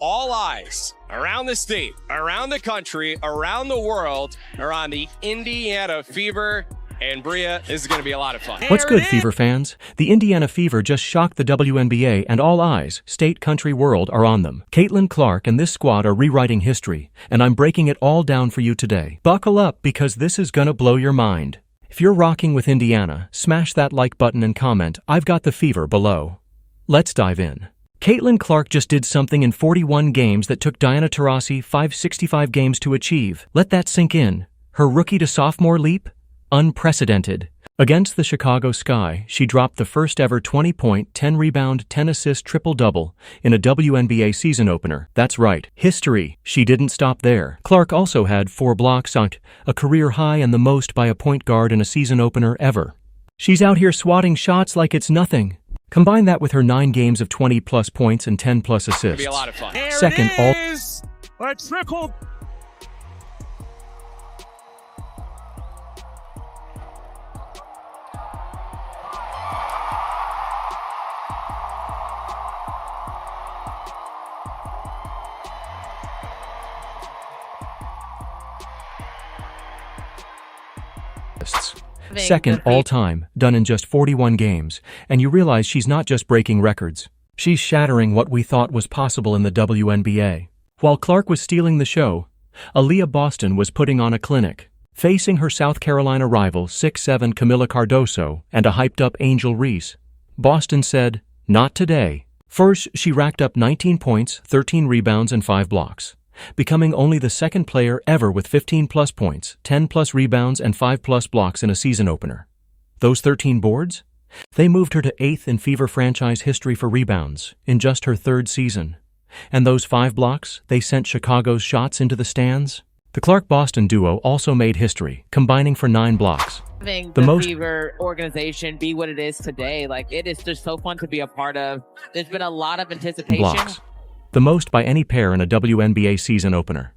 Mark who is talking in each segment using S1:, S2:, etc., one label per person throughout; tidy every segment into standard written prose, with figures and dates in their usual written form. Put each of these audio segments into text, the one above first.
S1: all eyes around the state, around the country, around the world are on the Indiana Fever. And Bria, this is going to be a lot of fun.
S2: What's good, Fever fans? The Indiana Fever just shocked the WNBA, and all eyes, state, country, world, are on them. Caitlin Clark and this squad are rewriting history, and I'm breaking it all down for you today. Buckle up, because this is gonna blow your mind. If you're rocking with Indiana, smash that like button and comment, "I've got the fever," below. Let's dive in. Caitlin Clark just did something in 41 games that took Diana Taurasi 565 games to achieve. Let that sink in. Her rookie to sophomore leap? Unprecedented. Against the Chicago Sky, she dropped the first ever 20-point, 10-rebound, 10-assist triple-double in a WNBA season opener. That's right, history. She didn't stop there. Clark also had 4 blocks, a career high and the most by a point guard in a season opener ever. She's out here swatting shots like it's nothing. Combine that with her 9 games of 20-plus points and 10-plus assists.
S1: It'll be a lot of fun.
S2: Second,
S3: a triple.
S2: Second all-time, done in just 41 games, and you realize she's not just breaking records. She's shattering what we thought was possible in the WNBA. While Clark was stealing the show, Aaliyah Boston was putting on a clinic. Facing her South Carolina rival 6'7" Camila Cardoso and a hyped-up Angel Reese, Boston said, "Not today." First, she racked up 19 points, 13 rebounds, and 5 blocks, becoming only the second player ever with 15-plus points, 10-plus rebounds, and 5-plus blocks in a season opener. Those 13 boards? They moved her to 8th in Fever franchise history for rebounds in just her 3rd season. And those 5 blocks, they sent Chicago's shots into the stands? The Clark-Boston duo also made history, combining for 9 blocks.
S4: Having the Fever organization be what it is today, like, it is just so fun to be a part of. There's been a lot of anticipation.
S2: Blocks. The most by any pair in a WNBA season opener.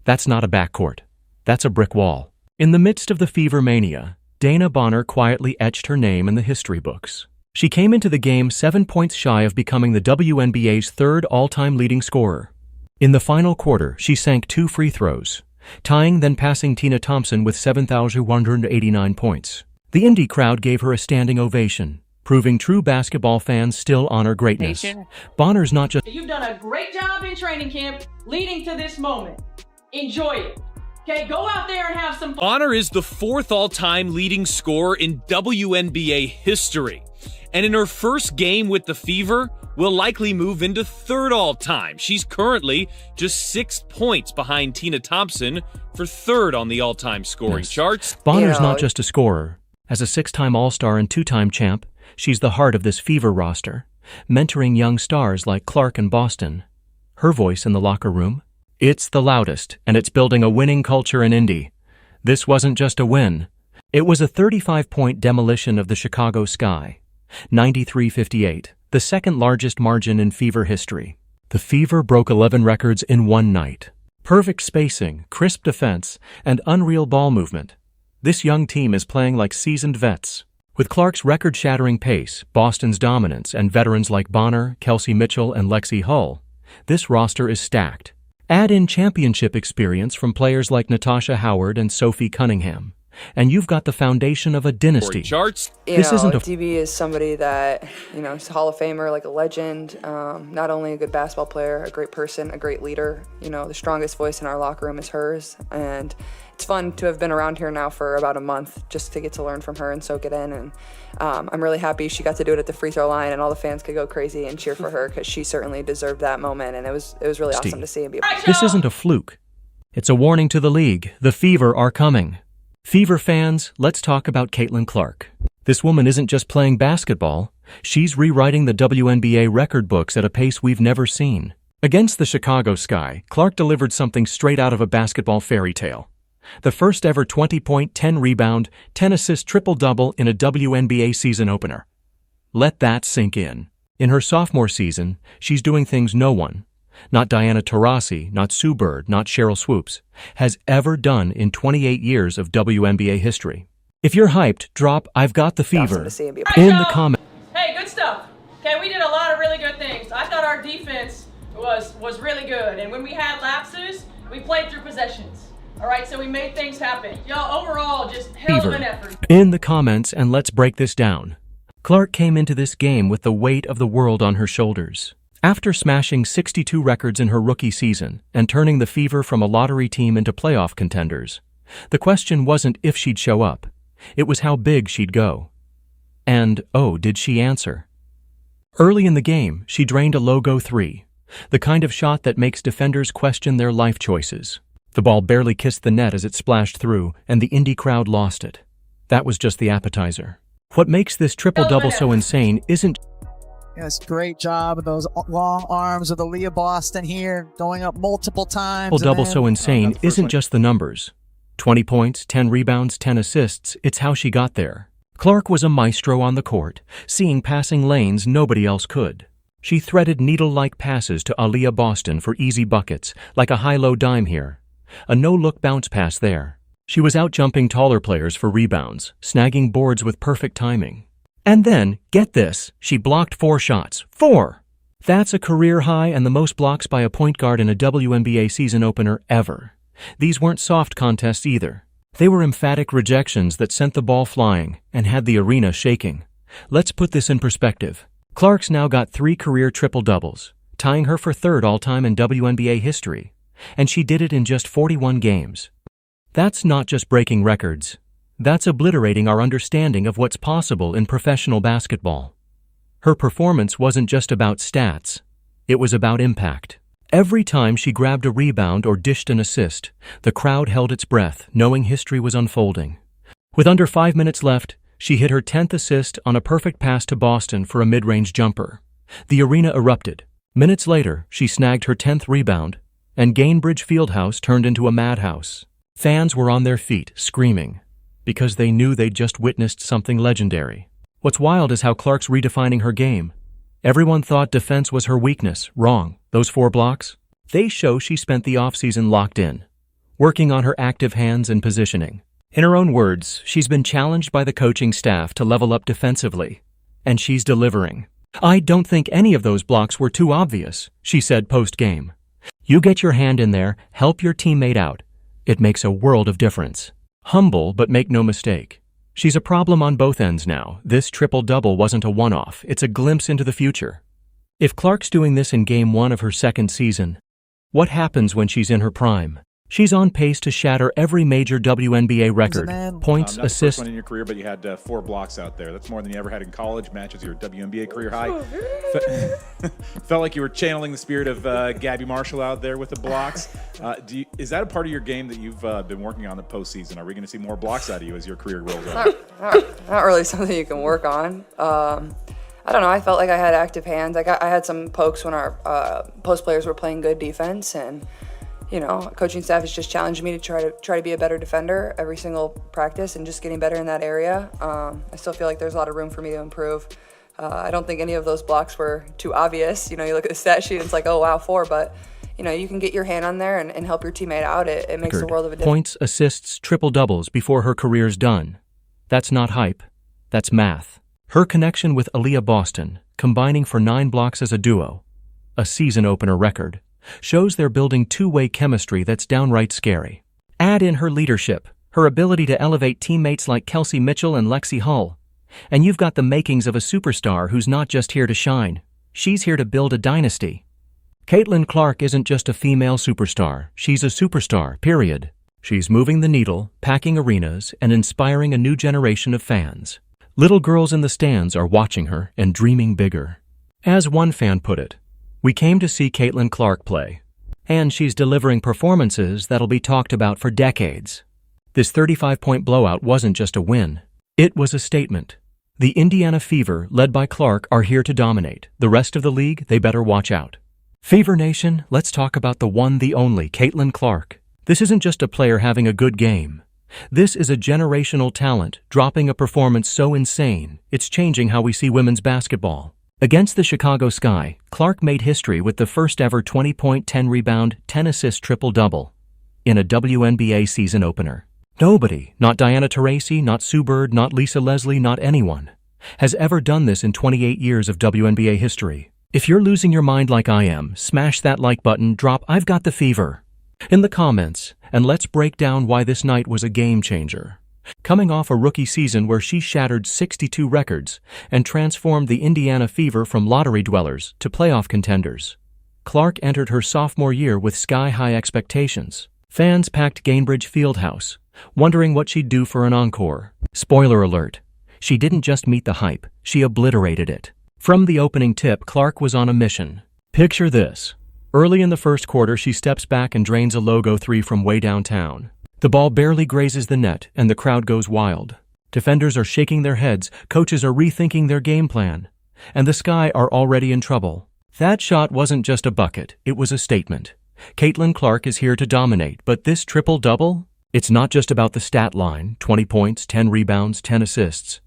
S2: That's not a backcourt. That's a brick wall. In the midst of the Fever mania, Dana Bonner quietly etched her name in the history books. She came into the game 7 points shy of becoming the WNBA's 3rd all-time leading scorer. In the final quarter, she sank 2 free throws, tying then passing Tina Thompson with 7,189 points. The Indy crowd gave her a standing ovation, proving true basketball fans still honor greatness. Bonner's not just...
S5: You've done a great job in training camp leading to this moment. Enjoy it. Okay, go out there and have some fun.
S3: Bonner is the 4th all-time leading scorer in WNBA history. And in her first game with the Fever, will likely move into 3rd all-time. She's currently just 6 points behind Tina Thompson for 3rd on the all-time scoring charts.
S2: Bonner's not just a scorer. As a 6-time All-Star and 2-time champ, she's the heart of this Fever roster, mentoring young stars like Clark and Boston. Her voice in the locker room? It's the loudest, and it's building a winning culture in Indy. This wasn't just a win. It was a 35-point demolition of the Chicago Sky. 93-58, the 2nd largest margin in Fever history. The Fever broke 11 records in one night. Perfect spacing, crisp defense, and unreal ball movement. This young team is playing like seasoned vets. With Clark's record-shattering pace, Boston's dominance, and veterans like Bonner, Kelsey Mitchell, and Lexi Hull, this roster is stacked. Add in championship experience from players like Natasha Howard and Sophie Cunningham, and you've got the foundation of a dynasty.
S6: DB is somebody that, is a Hall of Famer, like a legend, not only a good basketball player, a great person, a great leader. The strongest voice in our locker room is hers, and it's fun to have been around here now for about a month just to get to learn from her and soak it in. And I'm really happy she got to do it at the free throw line, and all the fans could go crazy and cheer for her because she certainly deserved that moment, and it was really awesome to see.
S2: This isn't a fluke. It's a warning to the league. The Fever are coming. Fever fans, let's talk about Caitlin Clark. This woman isn't just playing basketball. She's rewriting the WNBA record books at a pace we've never seen. Against the Chicago Sky, Clark delivered something straight out of a basketball fairy tale. The first ever 20-point, 10-rebound, 10-assist triple-double in a WNBA season opener. Let that sink in. In her sophomore season, she's doing things no one, not Diana Taurasi, not Sue Bird, not Cheryl Swoops, has ever done in 28 years of WNBA history. If you're hyped, drop "I've got the fever" in the comments.
S5: Hey, good stuff. Okay, we did a lot of really good things. I thought our defense was really good. And when we had lapses, we played through possessions. All right, so we made things happen. Y'all, overall, just hell of an effort.
S2: In the comments, and let's break this down. Clark came into this game with the weight of the world on her shoulders. After smashing 62 records in her rookie season and turning the Fever from a lottery team into playoff contenders, the question wasn't if she'd show up. It was how big she'd go. And, oh, did she answer? Early in the game, she drained a logo three, the kind of shot that makes defenders question their life choices. The ball barely kissed the net as it splashed through, and the Indy crowd lost it. That was just the appetizer. What makes this triple-double so insane isn't...
S7: Yes, great job of those long arms of Aaliyah Boston here, going up multiple times.
S2: Triple-double so insane isn't just the numbers. 20 points, 10 rebounds, 10 assists, it's how she got there. Clark was a maestro on the court, seeing passing lanes nobody else could. She threaded needle-like passes to Aaliyah Boston for easy buckets, like a high-low dime here. A no-look bounce pass there. She was out-jumping taller players for rebounds, snagging boards with perfect timing. And then, get this, she blocked 4 shots. 4! That's a career high and the most blocks by a point guard in a WNBA season opener ever. These weren't soft contests either. They were emphatic rejections that sent the ball flying and had the arena shaking. Let's put this in perspective. Clark's now got 3 career triple-doubles, tying her for 3rd all-time in WNBA history. And she did it in just 41 games. That's not just breaking records. That's obliterating our understanding of what's possible in professional basketball. Her performance wasn't just about stats. It was about impact. Every time she grabbed a rebound or dished an assist, the crowd held its breath, knowing history was unfolding. With under 5 minutes left, she hit her 10th assist on a perfect pass to Boston for a mid-range jumper. The arena erupted. Minutes later, she snagged her 10th rebound, and Gainbridge Fieldhouse turned into a madhouse. Fans were on their feet, screaming, because they knew they'd just witnessed something legendary. What's wild is how Clark's redefining her game. Everyone thought defense was her weakness. Wrong. Those 4 blocks? They show she spent the offseason locked in, working on her active hands and positioning. In her own words, she's been challenged by the coaching staff to level up defensively, and she's delivering. I don't think any of those blocks were too obvious, she said post-game. You get your hand in there, help your teammate out. It makes a world of difference. Humble, but make no mistake. She's a problem on both ends now. This triple-double wasn't a one-off. It's a glimpse into the future. If Clark's doing this in Game 1 of her 2nd season, what happens when she's in her prime? She's on pace to shatter every major WNBA record. Points,
S8: not
S2: assists.
S8: The first one in your career, but you had 4 blocks out there. That's more than you ever had in college. Matches your WNBA career high. Felt like you were channeling the spirit of Gabby Marshall out there with the blocks. Is that a part of your game that you've been working on the postseason? Are we going to see more blocks out of you as your career rolls on?
S6: Not really something you can work on. I don't know. I felt like I had active hands. I had some pokes when our post players were playing good defense, and coaching staff has just challenged me to try to be a better defender every single practice and just getting better in that area. I still feel like there's a lot of room for me to improve. I don't think any of those blocks were too obvious. You look at the stat sheet and it's like, oh wow, 4, but you can get your hand on there and help your teammate out. It makes a world of a difference.
S2: Points, assists, triple-doubles before her career's done. That's not hype. That's math. Her connection with Aaliyah Boston, combining for 9 blocks as a duo, a season opener record, shows they're building two-way chemistry that's downright scary. Add in her leadership, her ability to elevate teammates like Kelsey Mitchell and Lexi Hull, and you've got the makings of a superstar who's not just here to shine. She's here to build a dynasty. Caitlin Clark isn't just a female superstar. She's a superstar, period. She's moving the needle, packing arenas, and inspiring a new generation of fans. Little girls in the stands are watching her and dreaming bigger. As one fan put it, we came to see Caitlin Clark play, and she's delivering performances that'll be talked about for decades. This 35-point blowout wasn't just a win. It was a statement. The Indiana Fever, led by Clark, are here to dominate. The rest of the league, they better watch out. Fever Nation, let's talk about the one, the only, Caitlin Clark. This isn't just a player having a good game. This is a generational talent, dropping a performance so insane, it's changing how we see women's basketball. Against the Chicago Sky, Clark made history with the first ever 20-point, 10-rebound, 10-assist triple-double in a WNBA season opener. Nobody, not Diana Taurasi, not Sue Bird, not Lisa Leslie, not anyone, has ever done this in 28 years of WNBA history. If you're losing your mind like I am, smash that like button, drop "I've got the fever" in the comments, and let's break down why this night was a game changer. Coming off a rookie season where she shattered 62 records and transformed the Indiana Fever from lottery dwellers to playoff contenders, Clark entered her sophomore year with sky-high expectations. Fans packed Gainbridge Fieldhouse, wondering what she'd do for an encore. Spoiler alert, she didn't just meet the hype, she obliterated it. From the opening tip, Clark was on a mission. Picture this. Early in the first quarter, she steps back and drains a logo three from way downtown. The ball barely grazes the net, and the crowd goes wild. Defenders are shaking their heads, coaches are rethinking their game plan, and the Sky are already in trouble. That shot wasn't just a bucket, it was a statement. Caitlin Clark is here to dominate, but this triple-double? It's not just about the stat line, 20 points, 10 rebounds, 10 assists.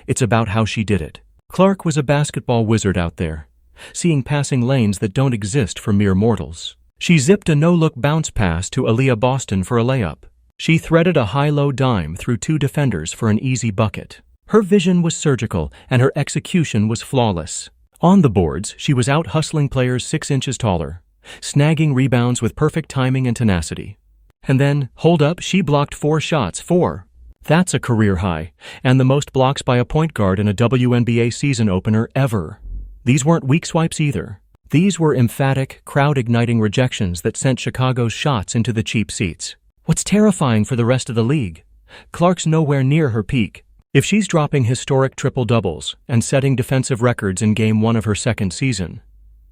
S2: It's about how she did it. Clark was a basketball wizard out there, seeing passing lanes that don't exist for mere mortals. She zipped a no-look bounce pass to Aaliyah Boston for a layup. She threaded a high-low dime through two defenders for an easy bucket. Her vision was surgical, and her execution was flawless. On the boards, she was out hustling players 6 inches taller, snagging rebounds with perfect timing and tenacity. And then, hold up, she blocked 4 shots, 4. That's a career high, and the most blocks by a point guard in a WNBA season opener ever. These weren't weak swipes either. These were emphatic, crowd-igniting rejections that sent Chicago's shots into the cheap seats. What's terrifying for the rest of the league? Clark's nowhere near her peak. If she's dropping historic triple-doubles and setting defensive records in Game 1 of her second season,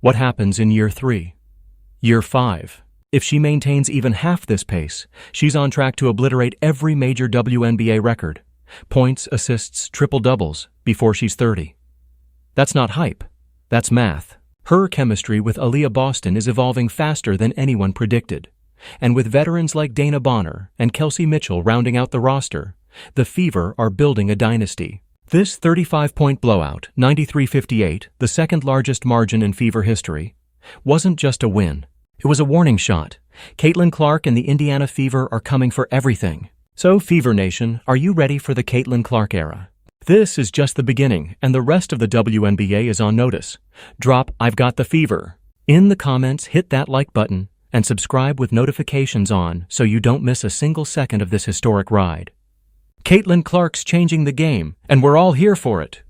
S2: what happens in Year 3? Year 5? If she maintains even half this pace, she's on track to obliterate every major WNBA record, points, assists, triple-doubles, before she's 30. That's not hype. That's math. Her chemistry with Aaliyah Boston is evolving faster than anyone predicted. And with veterans like Dana Bonner and Kelsey Mitchell rounding out the roster, the Fever are building a dynasty. This 35-point blowout, 93-58, the second largest margin in Fever history, wasn't just a win. It was a warning shot. Caitlin Clark and the Indiana Fever are coming for everything. So, Fever Nation, are you ready for the Caitlin Clark era? This is just the beginning, and the rest of the WNBA is on notice. Drop "I've got the fever" in the comments, hit that like button, and subscribe with notifications on so you don't miss a single second of this historic ride. Caitlin Clark's changing the game, and we're all here for it.